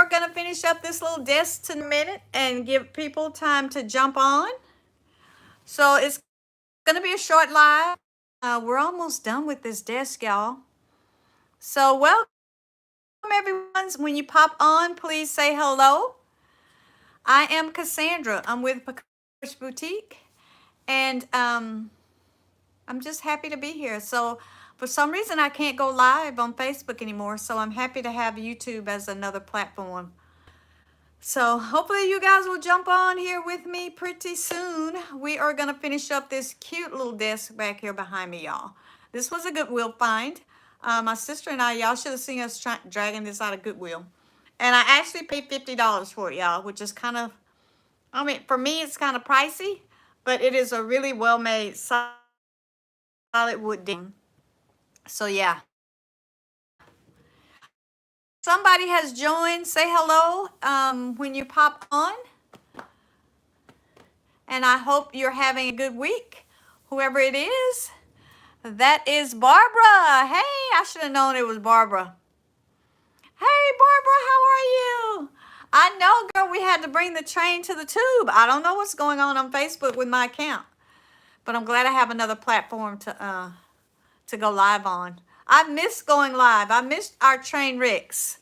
are going to finish up this little desk in a minute and give people time to jump on. So it's going to be a short live. We're almost done with this desk, y'all. So welcome, everyone. When you pop on, please say hello. I am Cassandra. I'm with Picard's Boutique. And I'm just happy to be here. So for some reason, I can't go live on Facebook anymore. So I'm happy to have YouTube as another platform. So hopefully you guys will jump on here with me pretty soon. We are going to finish up this cute little desk back here behind me, y'all. This was a Goodwill find. My sister and I, y'all should have seen us dragging this out of Goodwill. And I actually paid $50 for it, y'all, which is kind of, I mean, for me, it's kind of pricey, but it is a really well-made solid wood ding. So, yeah. Somebody has joined. Say hello when you pop on. And I hope you're having a good week, whoever it is. That is Barbara. Hey, I should have known it was Barbara. Hey, Barbara, how are you? I know, girl, we had to bring the train to the tube. I don't know what's going on Facebook with my account, but I'm glad I have another platform to go live on. I missed going live. I missed our train wrecks,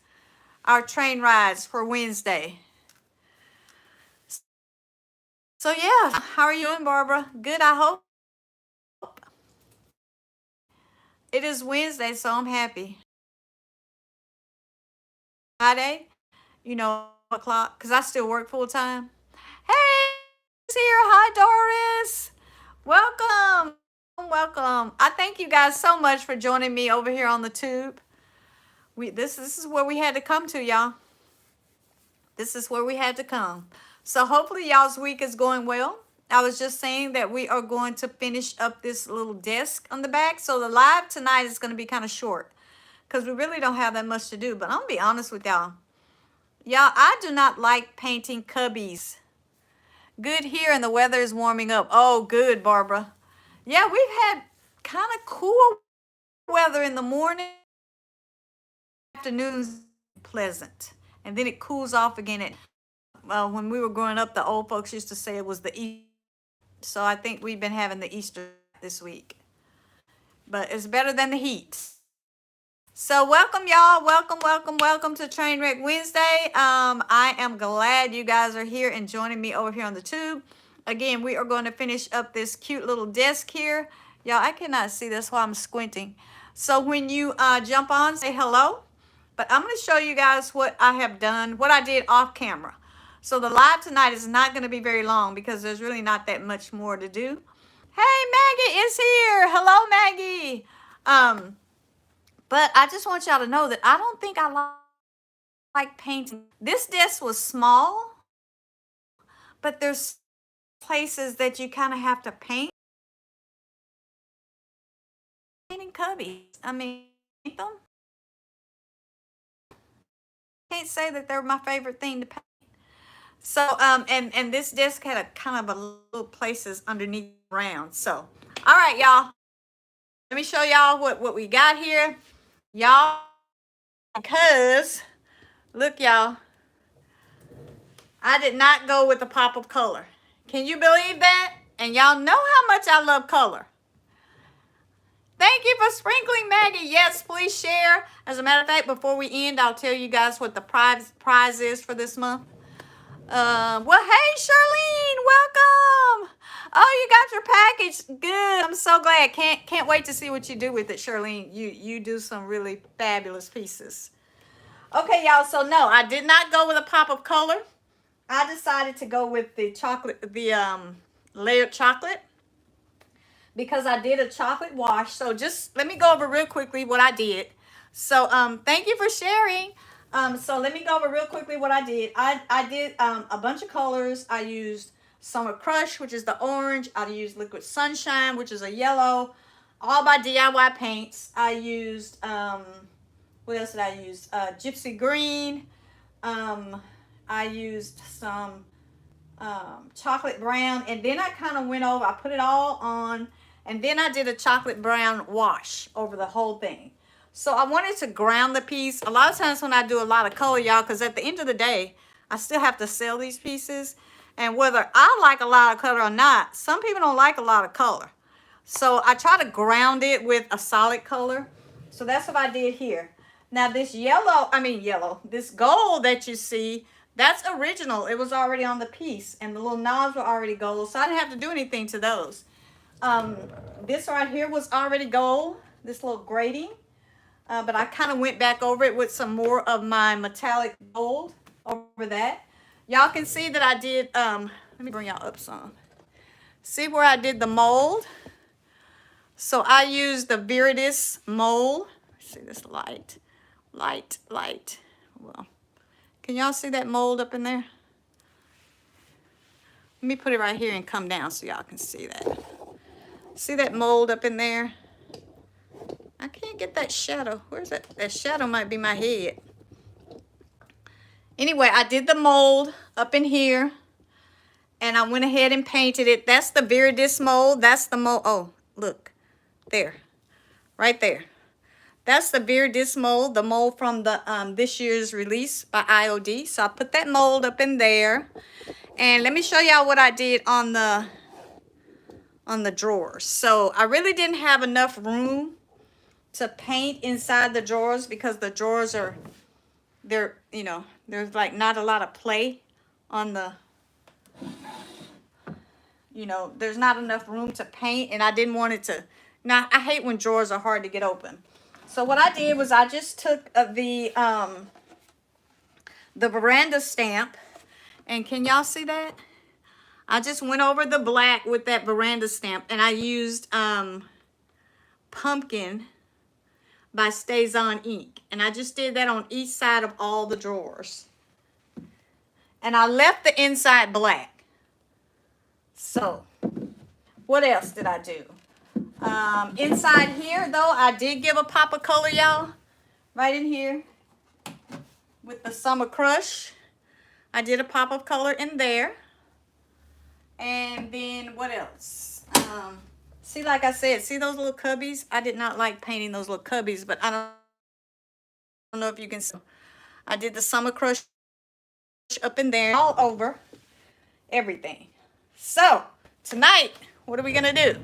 our train rides for Wednesday. So yeah, how are you doing, Barbara? Good, I hope. It is Wednesday, so I'm happy. Friday, you know, o'clock, because I still work full time. Hey, it's here. Hi, Doris. Welcome. Welcome. I thank you guys so much for joining me over here on the tube. This is where we had to come to, y'all. This is where we had to come. So hopefully y'all's week is going well. I was just saying that we are going to finish up this little desk on the back. So the live tonight is going to be kind of short because we really don't have that much to do. But I'm going to be honest with y'all. Y'all, I do not like painting cubbies. Good here, and the weather is warming up. Oh, good, Barbara. Yeah, we've had kind of cool weather in the morning. Afternoons pleasant. And then it cools off again. When we were growing up, the old folks used to say it was the Easter. So I think we've been having the Easter this week. But it's better than the heat. So welcome, y'all. Welcome to Trainwreck Wednesday. I am glad you guys are here and joining me over here on the tube. Again, we are going to finish up this cute little desk here. Y'all, I cannot see this while I'm squinting. So when you jump on, say hello. But I'm going to show you guys what I have done, what I did off camera. So the live tonight is not going to be very long because there's really not that much more to do. Hey, Maggie is here. Hello, Maggie. But I just want y'all to know that I don't think I like painting. This desk was small, but there's places that you kind of have to paint. Painting cubbies. I mean, paint them. Can't say that they're my favorite thing to paint. So, and this desk had a kind of a little places underneath around. So, all right, y'all. Let me show y'all what we got here. Y'all, because, look, y'all. I did not go with the pop of color. Can you believe that? And y'all know how much I love color. Thank you for sprinkling, Maggie. Yes, please share. As a matter of fact, before we end, I'll tell you guys what the prize is for this month. Well, hey, Charlene, welcome. Oh, you got your package. Good. I'm so glad. Can't wait to see what you do with it, Charlene. You do some really fabulous pieces. Okay, y'all. So no, I did not go with a pop of color. I decided to go with the chocolate, the layered chocolate, because I did a chocolate wash. So just let me go over real quickly what I did. So thank you for sharing. So let me go over real quickly what I did. I did a bunch of colors. I used Summer Crush, which is the orange. I used Liquid Sunshine, which is a yellow. All my DIY paints. I used, what else did I use? Gypsy Green. I used some chocolate brown. And then I kind of went over, I put it all on. And then I did a chocolate brown wash over the whole thing. So I wanted to ground the piece. A lot of times when I do a lot of color, y'all, because at the end of the day, I still have to sell these pieces. And whether I like a lot of color or not, some people don't like a lot of color. So I try to ground it with a solid color. So that's what I did here. Now this this gold that you see, that's original. It was already on the piece and the little knobs were already gold. So I didn't have to do anything to those. This right here was already gold, this little grating. But I kind of went back over it with some more of my metallic gold over that. Y'all can see that I did, let me bring y'all up some. See where I did the mold? So I used the Viridis mold. See this light. Well, can y'all see that mold up in there? Let me put it right here and come down so y'all can see that. See that mold up in there? I can't get that shadow. Where's that? That shadow might be my head. Anyway, I did the mold up in here. And I went ahead and painted it. That's the Viridis mold. That's the mold. Oh, look. There. Right there. That's the Viridis mold. The mold from the this year's release by IOD. So I put that mold up in there. And let me show y'all what I did on the drawers. So I really didn't have enough room to paint inside the drawers because the drawers are, there's like not a lot of play on the, there's not enough room to paint, and I didn't want it to, now I hate when drawers are hard to get open. So what I did was I just took the veranda stamp, and can y'all see that? I just went over the black with that veranda stamp, and I used Pumpkin by Stays On Ink. And I just did that on each side of all the drawers. And I left the inside black. So, what else did I do? Inside here, though, I did give a pop of color, y'all. Right in here. With the Summer Crush. I did a pop of color in there. And then, what else? See, like I said, see those little cubbies? I did not like painting those little cubbies, but I don't know if you can see. I did the Summer Crush up in there, all over everything. So, tonight, what are we going to do?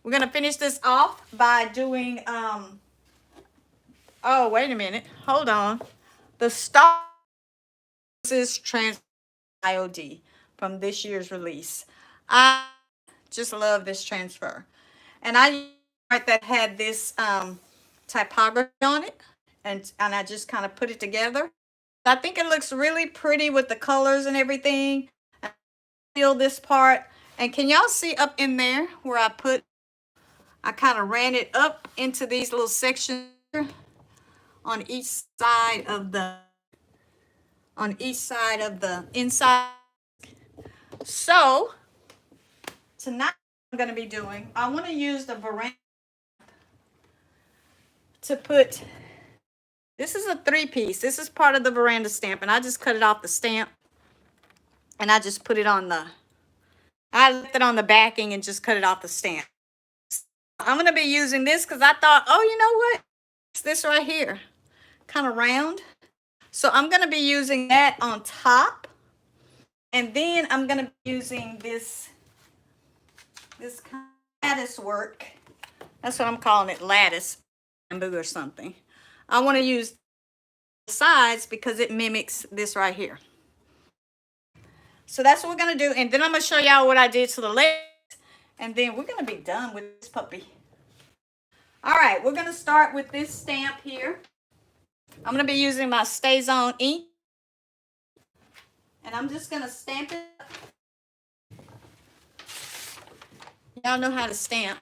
We're going to finish this off by doing, oh, wait a minute. Hold on. The Star Trans IOD from this year's release. I just love this transfer. And I that had this typography on it, and I just kind of put it together. I think it looks really pretty with the colors and everything. I feel this part, and can y'all see up in there where I kind of ran it up into these little sections on each side of the inside. So tonight I'm going to be doing, I want to use the veranda to put, this is a 3-piece. This is part of the veranda stamp, and I just cut it off the stamp, and I just put it on I left it on the backing and just cut it off the stamp. I'm going to be using this because I thought, oh, you know what? It's this right here, kind of round. So I'm going to be using that on top, and then I'm going to be using this kind of lattice work. That's what I'm calling it, lattice bamboo or something. I want to use the sides because it mimics this right here. So that's what we're going to do. And then I'm going to show y'all what I did to the legs. And then we're going to be done with this puppy. All right, we're going to start with this stamp here. I'm going to be using my Stays On ink. And I'm just going to stamp it up. Y'all know how to stamp.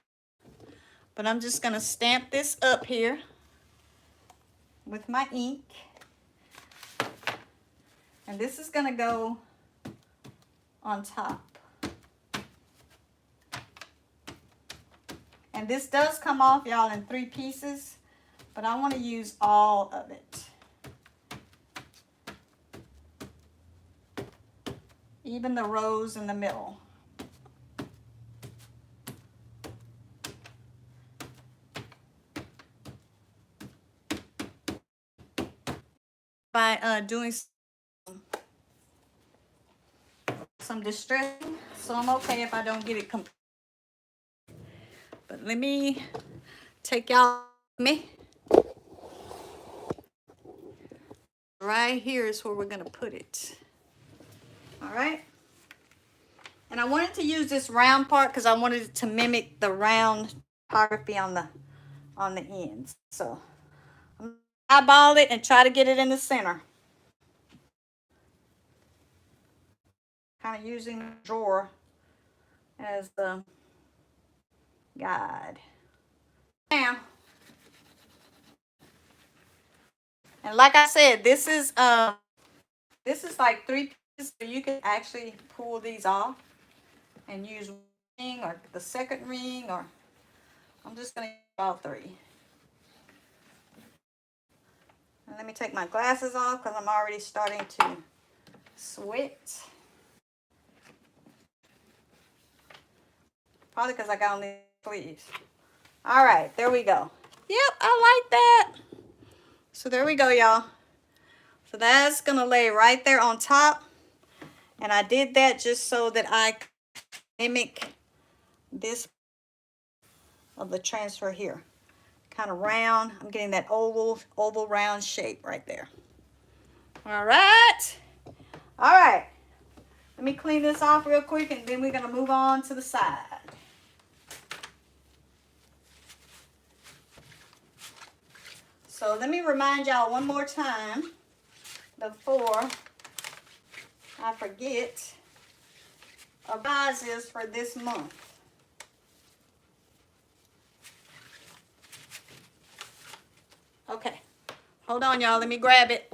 But I'm just going to stamp this up here with my ink. And this is going to go on top. And this does come off, y'all, in 3 pieces, but I want to use all of it. Even the rows in the middle. by doing some distressing, so I'm okay if I don't get it complete. But let me take y'all with me. Right here is where we're gonna put it. All right. And I wanted to use this round part because I wanted it to mimic the round topography on the ends. So I'm gonna eyeball it and try to get it in the center. Kind of using the drawer as the guide. Now, and like I said, this is like 3 pieces, so you can actually pull these off and use one ring or the second ring, or I'm just gonna use all 3. And let me take my glasses off because I'm already starting to sweat. Probably because I got on these sleeves. All right, there we go. Yep, I like that. So there we go, y'all. So that's gonna lay right there on top. And I did that just so that I could mimic this of the transfer here. Kind of round. I'm getting that oval round shape right there. All right. All right. Let me clean this off real quick and then we're gonna move on to the side. So let me remind y'all one more time before I forget our prizes for this month. Okay, hold on y'all, let me grab it.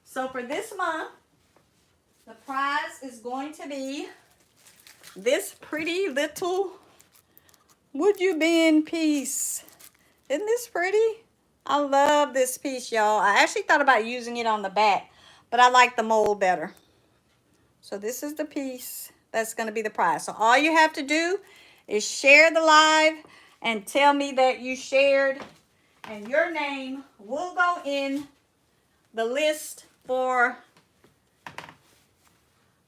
So for this month, the prize is going to be this pretty little Would You Bend piece. Isn't this pretty? I love this piece, y'all. I actually thought about using it on the back, but I like the mold better. So this is the piece that's going to be the prize. So all you have to do is share the live and tell me that you shared, and your name will go in the list for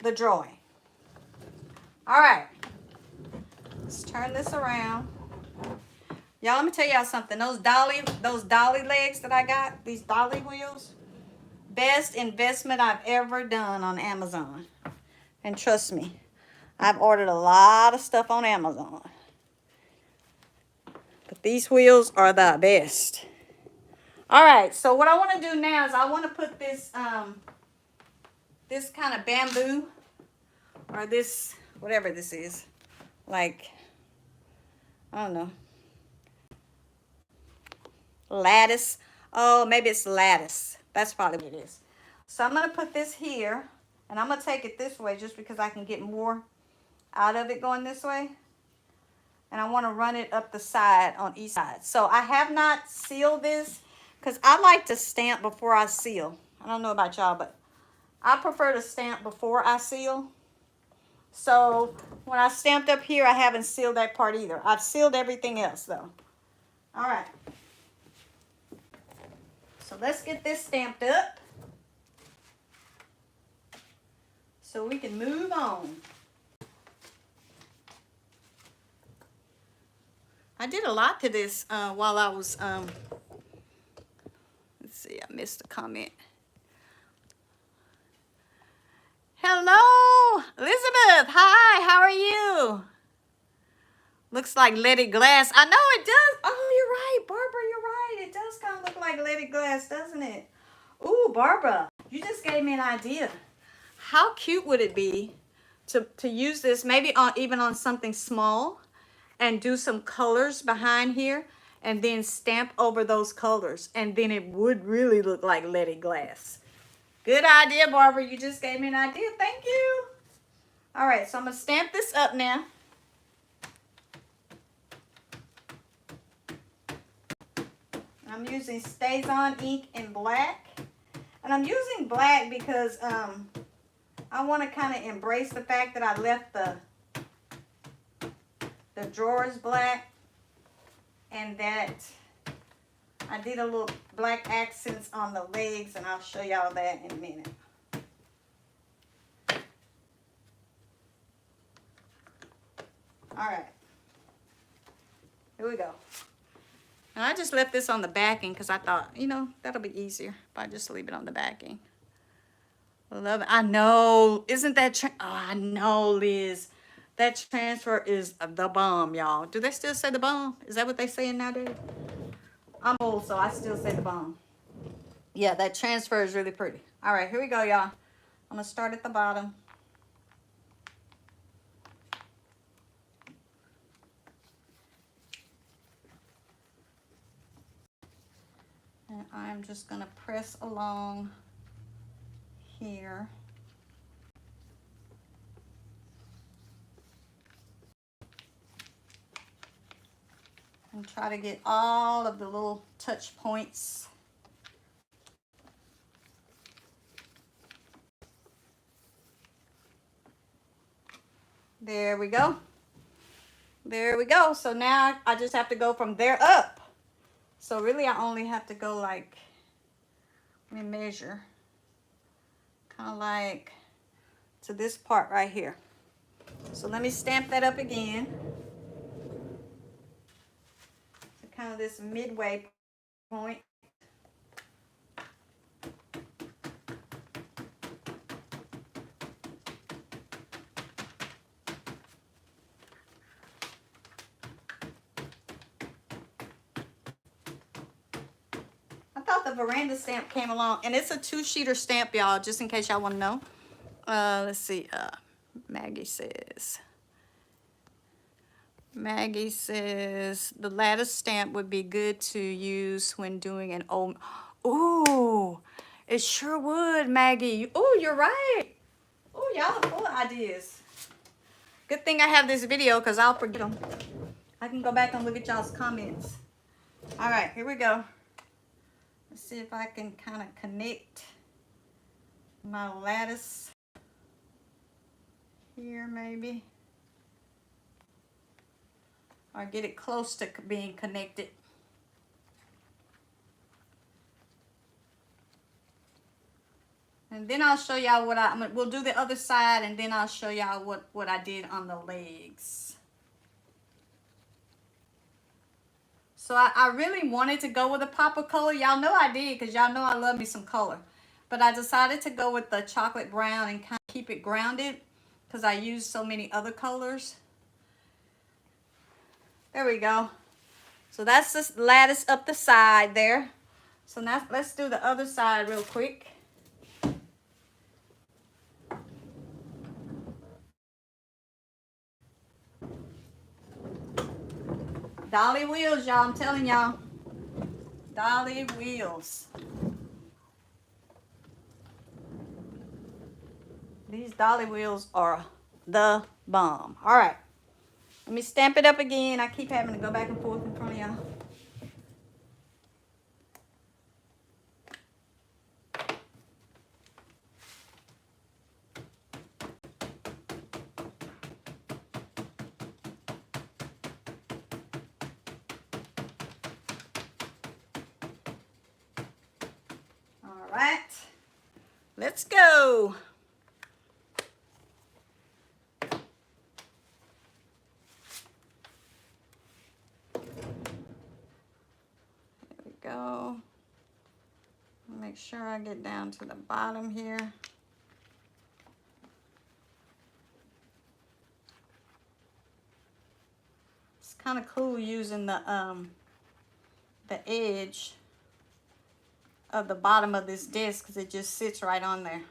the drawing. All right. Let's turn this around. Y'all, let me tell y'all something. Those dolly legs that I got, these dolly wheels, best investment I've ever done on Amazon. And trust me, I've ordered a lot of stuff on Amazon. But these wheels are the best. All right, so what I want to do now is I want to put this this kind of bamboo, or this, whatever this is, like, I don't know, lattice. Oh, maybe it's lattice. That's probably what it is. So I'm going to put this here, and I'm going to take it this way just because I can get more out of it going this way. And I want to run it up the side on each side. So I have not sealed this because I like to stamp before I seal. I don't know about y'all, but I prefer to stamp before I seal. So when I stamped up here, I haven't sealed that part either. I've sealed everything else though. All right. So let's get this stamped up so we can move on. I did a lot to this while I was, let's see, I missed a comment. Hello, Elizabeth. Hi, how are you? Looks like leaded glass. I know it does. Oh, you're right, Barbara, you're right. It does kind of look like leaded glass, doesn't it? Ooh, Barbara, you just gave me an idea. How cute would it be to use this maybe on even on something small and do some colors behind here and then stamp over those colors, and then it would really look like leaded glass. Good idea, Barbara. You just gave me an idea. Thank you. All right, so I'm going to stamp this up now. I'm using Stays On ink in black. And I'm using black because I want to kind of embrace the fact that I left the drawers black, and that I did a little black accents on the legs, and I'll show y'all that in a minute. All right. Here we go. And I just left this on the backing because I thought, you know, that'll be easier if I just leave it on the backing. Love it. I know. Isn't that... Oh, I know, Liz. That transfer is the bomb, y'all. Do they still say the bomb? Is that what they saying nowadays? I'm old, so I still say the bomb. Yeah, that transfer is really pretty. All right, here we go, y'all. I'm going to start at the bottom. And I'm just going to press along here. And try to get all of the little touch points. There we go. There we go. So now I just have to go from there up. So really I only have to go like, let me measure. Kind of like to this part right here. So let me stamp that up again. So kind of this midway point. I thought the veranda stamp came along, and it's a 2-sheeter stamp, y'all, just in case y'all want to know. Let's see. Maggie says the lattice stamp would be good to use when doing an old... Ooh, it sure would, Maggie. Ooh, you're right. Ooh, y'all are full of ideas. Good thing I have this video because I'll forget them. I can go back and look at y'all's comments. All right, here we go. Let's see if I can kind of connect my lattice here maybe. Or get it close to being connected. And then I'll show y'all what we'll do the other side, and then I'll show y'all what I did on the legs. So I really wanted to go with a pop of color. Y'all know I did, because y'all know I love me some color. But I decided to go with the chocolate brown and kind of keep it grounded, because I used so many other colors. There we go. So that's the lattice up the side there. So now let's do the other side real quick. Dolly wheels, y'all. I'm telling y'all. Dolly wheels. These dolly wheels are the bomb. All right. Let me stamp it up again. I keep having to go back and forth in front of y'all. All right. Let's go. Go. Make sure I get down to the bottom here. It's kind of cool using the edge of the bottom of this disc because it just sits right on there.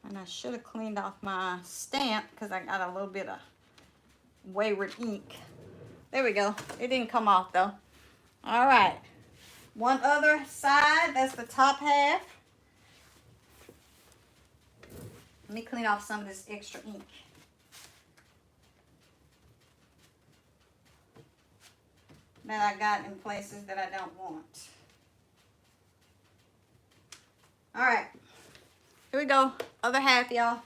And I should have cleaned off my stamp because I got a little bit of wayward ink. There we go. It didn't come off though. All right. One other side, that's the top half. Let me clean off some of this extra ink. That I got in places that I don't want. All right. Here we go. Other half, y'all.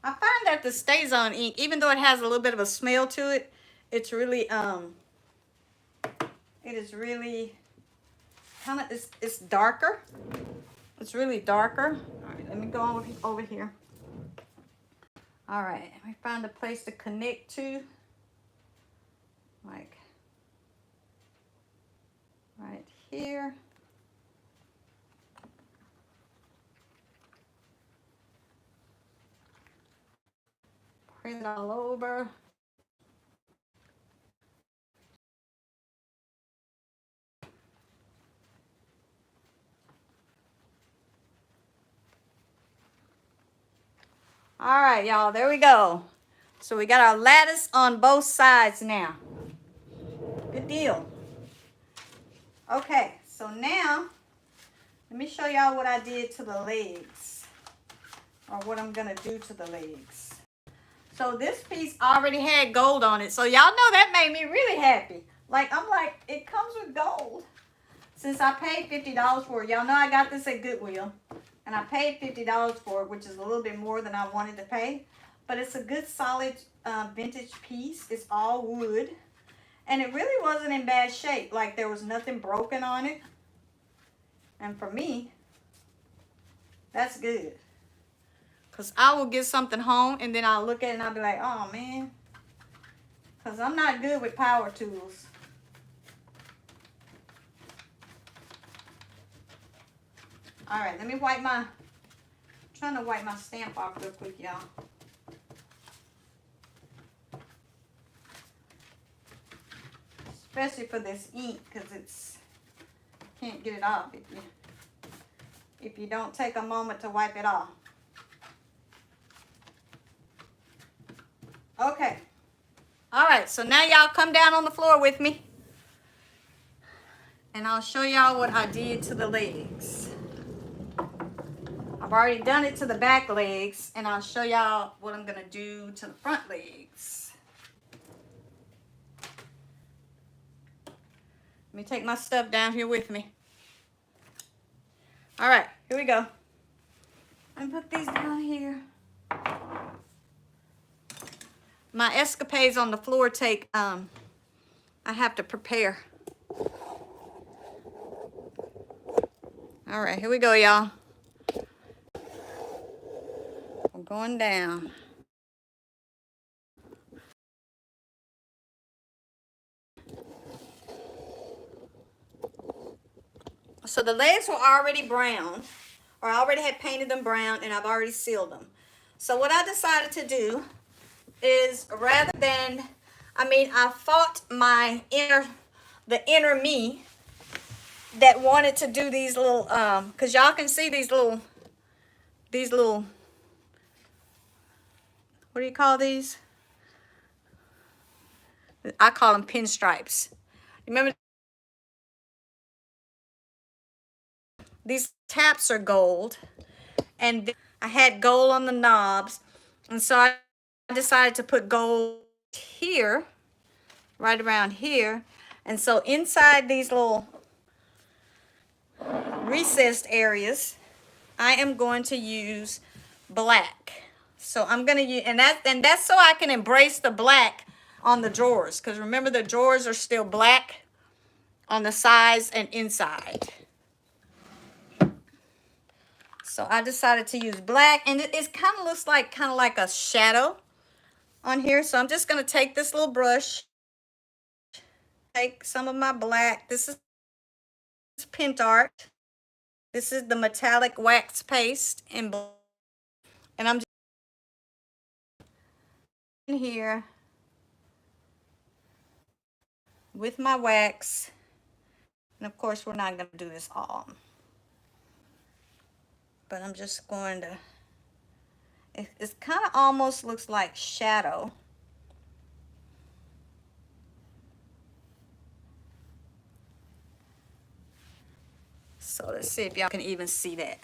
I find that the StazOn ink, even though it has a little bit of a smell to it, it's really it is really kind of, it's darker. It's really darker. All right, let me go over here. All right, let me find a place to connect to. Like right here. Spread it all over. All right, y'all, there we go. So we got our lattice on both sides now. Good deal. Okay, so now let me show y'all what I did to the legs, or what I'm gonna do to the legs. So this piece already had gold on it, so y'all know that made me really happy. Like, I'm like, it comes with gold. Since I paid $50 for it, y'all know I got this at Goodwill, and I paid $50 for it, which is a little bit more than I wanted to pay, but it's a good solid vintage piece. It's all wood, and it really wasn't in bad shape. Like, there was nothing broken on it, and for me, that's good. Because I will get something home, and then I'll look at it, and I'll be like, oh, man. Because I'm not good with power tools. All right, let me wipe my, I'm trying to wipe my stamp off real quick, y'all. Especially for this ink, because it's, can't get it off if you don't take a moment to wipe it off. Okay. All right, so now y'all come down on the floor with me, and I'll show y'all what I did to the legs. I've already done it to the back legs, and I'll show y'all what I'm gonna do to the front legs. Let me take my stuff down here with me. All right, here we go. I'm gonna put these down here. My escapades on the floor take, I have to prepare. All right, here we go, y'all. I'm going down. So the legs were already brown, or I already had painted them brown, and I've already sealed them. So what I decided to do is, rather than, I fought the inner me that wanted to do these little, because y'all can see these little, what do you call these? I call them pinstripes. Remember, these taps are gold, and I had gold on the knobs, and so I decided to put gold here, right around here, and so inside these little recessed areas, I am going to use black. So I'm going to use, and that's so I can embrace the black on the drawers, because remember, the drawers are still black on the sides and inside. So I decided to use black, and it kind of looks like a shadow on here. So I'm just going to take this little brush, take some of my black. This is Pint Art. This is the metallic wax paste in black, and I'm just in here with my wax, and of course we're not going to do this all, but I'm just going to, it kind of almost looks like shadow. So let's see if y'all can even see that.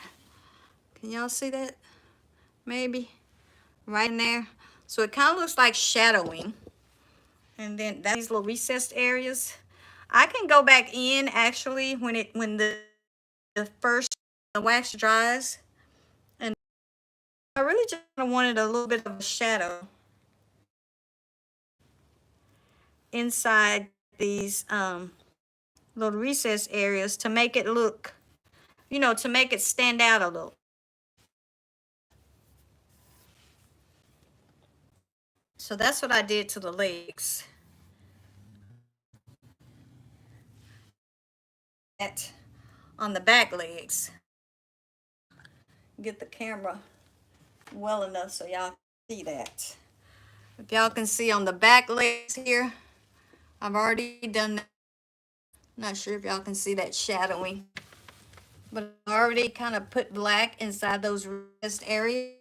Can y'all see that? Maybe right in there. So it kind of looks like shadowing, and then these little recessed areas. I can go back in actually when the wax dries, and I really just wanted a little bit of a shadow inside these little recess areas to make it look, you know, to make it stand out a little. So that's what I did to the legs. That on the back legs. Get the camera well enough so y'all can see that. If y'all can see on the back legs here, I've already done that. Not sure if y'all can see that shadowing, but I already kind of put black inside those rest areas.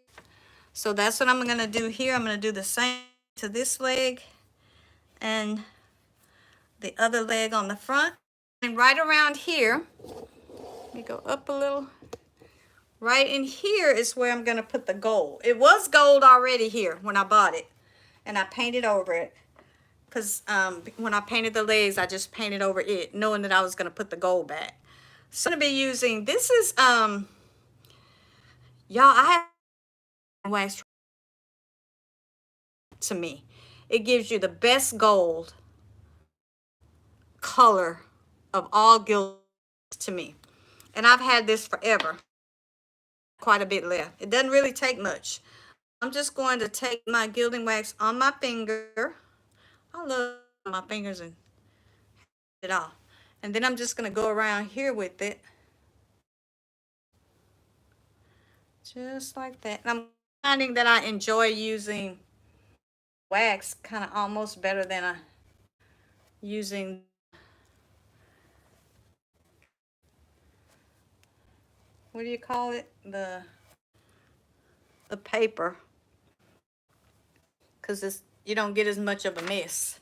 So that's what I'm going to do here. I'm going to do the same to this leg and the other leg on the front. And right around here, let me go up a little. Right in here is where I'm going to put the gold. It was gold already here when I bought it, and I painted over it. Because when I painted the legs, I just painted over it, knowing that I was going to put the gold back. So I'm going to be using, this is, y'all, I have wax to me. It gives you the best gold color of all gilt to me. And I've had this forever. Quite a bit left. It doesn't really take much. I'm just going to take my gilding wax on my finger. I love my fingers and it off. And then I'm just going to go around here with it. Just like that. And I'm finding that I enjoy using wax kind of almost better than using what do you call it? The paper. Because you don't get as much of a mess.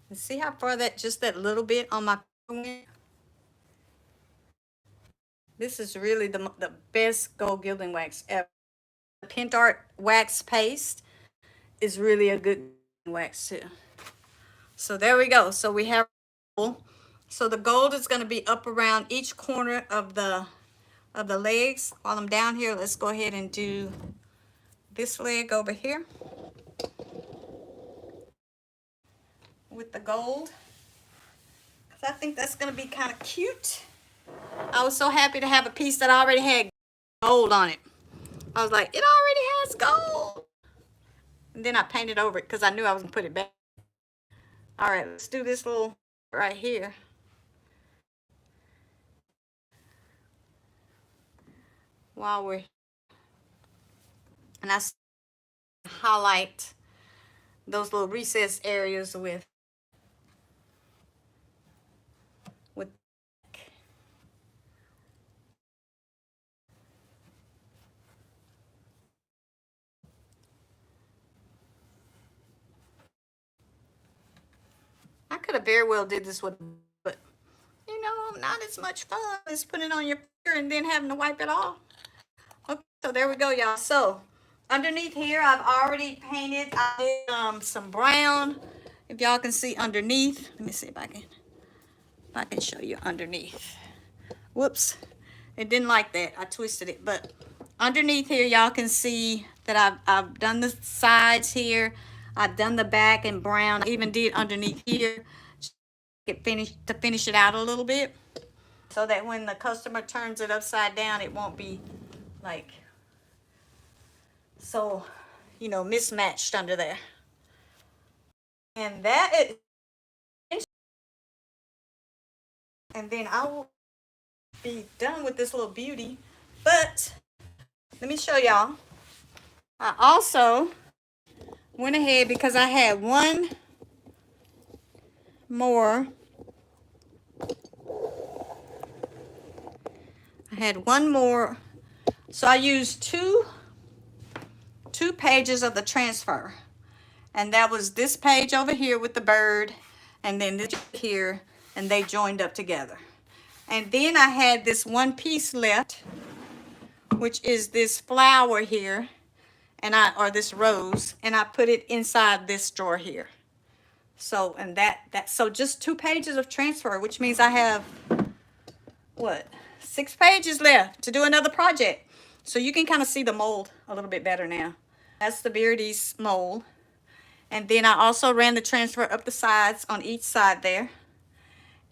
And see how far just that little bit on my finger went? This is really the best gold gilding wax ever. The Pint Art wax paste is really a good wax too. So there we go. So we have, so the gold is going to be up around each corner of the legs. While I'm down here, let's go ahead and do this leg over here with the gold, because I think that's going to be kind of cute. I was so happy to have a piece that already had gold on it. I was like, it already has gold. And then I painted over it because I knew I was going to put it back. All right, let's do this little right here. While we're, and I highlight those little recess areas with I could have very well did this with, but you know, not as much fun as putting it on your finger and then having to wipe it off. Okay, so there we go, y'all. So underneath here, I've already painted. I did some brown. If y'all can see underneath, let me see if I can show you underneath. Whoops, it didn't like that. I twisted it, but underneath here, y'all can see that I've done the sides here. I've done the back in brown. I even did underneath here to finish it out a little bit, so that when the customer turns it upside down, it won't be like so, you know, mismatched under there. And that is, and then I will be done with this little beauty. But let me show y'all. I also went ahead because I had one more. So I used two pages of the transfer. And that was this page over here with the bird, and then this here, and they joined up together. And then I had this one piece left, which is this flower here, and or this rose, and I put it inside this drawer here. So, and so just 2 pages of transfer, which means I have, what? 6 pages left to do another project. So you can kind of see the mold a little bit better now. That's the Beardy's mold. And then I also ran the transfer up the sides on each side there.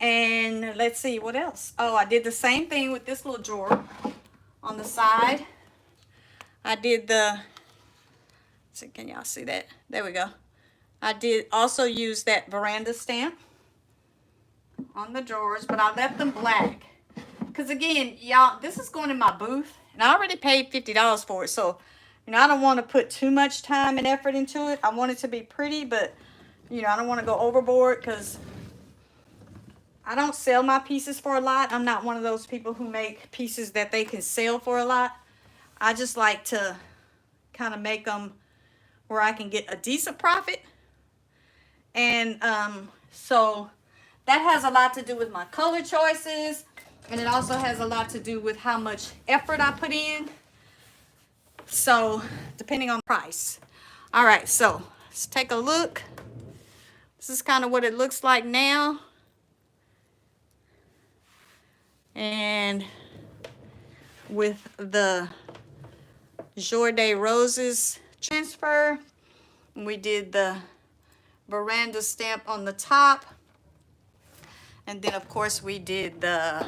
And let's see, what else? Oh, I did the same thing with this little drawer on the side. I did the, so can y'all see that? There we go. I did also use that veranda stamp on the drawers, but I left them black. Because again, y'all, this is going in my booth, and I already paid $50 for it. So, you know, I don't want to put too much time and effort into it. I want it to be pretty, but, you know, I don't want to go overboard because I don't sell my pieces for a lot. I'm not one of those people who make pieces that they can sell for a lot. I just like to kind of make them where I can get a decent profit. And so that has a lot to do with my color choices. And it also has a lot to do with how much effort I put in. So depending on price. All right, so let's take a look. This is kind of what it looks like now. And with the Jour des Roses transfer, we did the veranda stamp on the top. And then of course we did the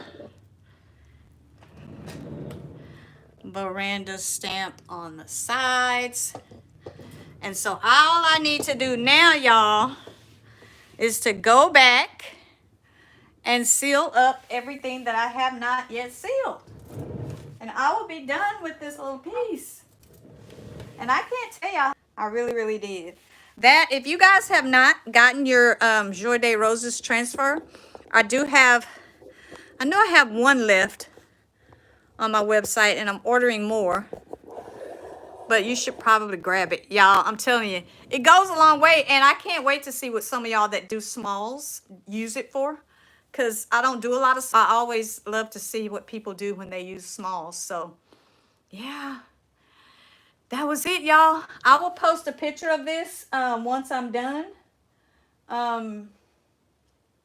veranda stamp on the sides. And so all I need to do now, y'all, is to go back and seal up everything that I have not yet sealed. And I will be done with this little piece. And I can't tell y'all, I really, really did. That, if you guys have not gotten your Jour des Roses transfer, I know I have one left on my website, and I'm ordering more. But you should probably grab it, y'all. I'm telling you, it goes a long way, and I can't wait to see what some of y'all that do smalls use it for, because I don't do a lot of. I always love to see what people do when they use smalls. So, yeah, that was it, y'all. I will post a picture of this once I'm done,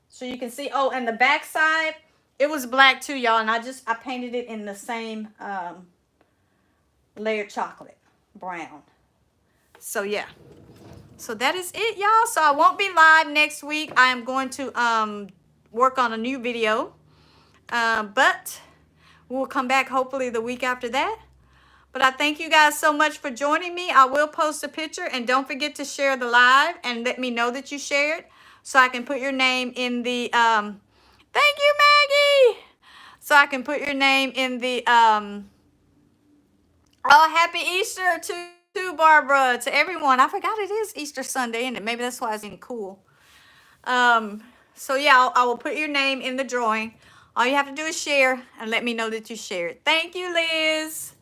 so you can see. Oh, and the back side, it was black too, y'all, and I painted it in the same layered chocolate brown. So yeah, so that is it, y'all. So I won't be live next week. I am going to work on a new video, but we'll come back hopefully the week after that. But I thank you guys so much for joining me. I will post a picture, and don't forget to share the live and let me know that you shared so I can put your name in the thank you, Maggie, so I can put your name in the oh, happy Easter to Barbara, to everyone. I forgot it is Easter Sunday, and maybe that's why it's in cool. So yeah, I will put your name in the drawing. All you have to do is share and let me know that you shared. Thank you, Liz.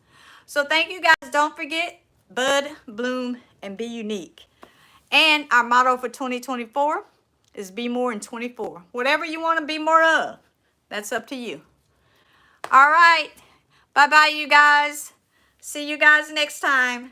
So thank you guys. Don't forget, bud, bloom, and be unique. And our motto for 2024 is be more in 24. Whatever you want to be more of, that's up to you. All right. Bye-bye, you guys. See you guys next time.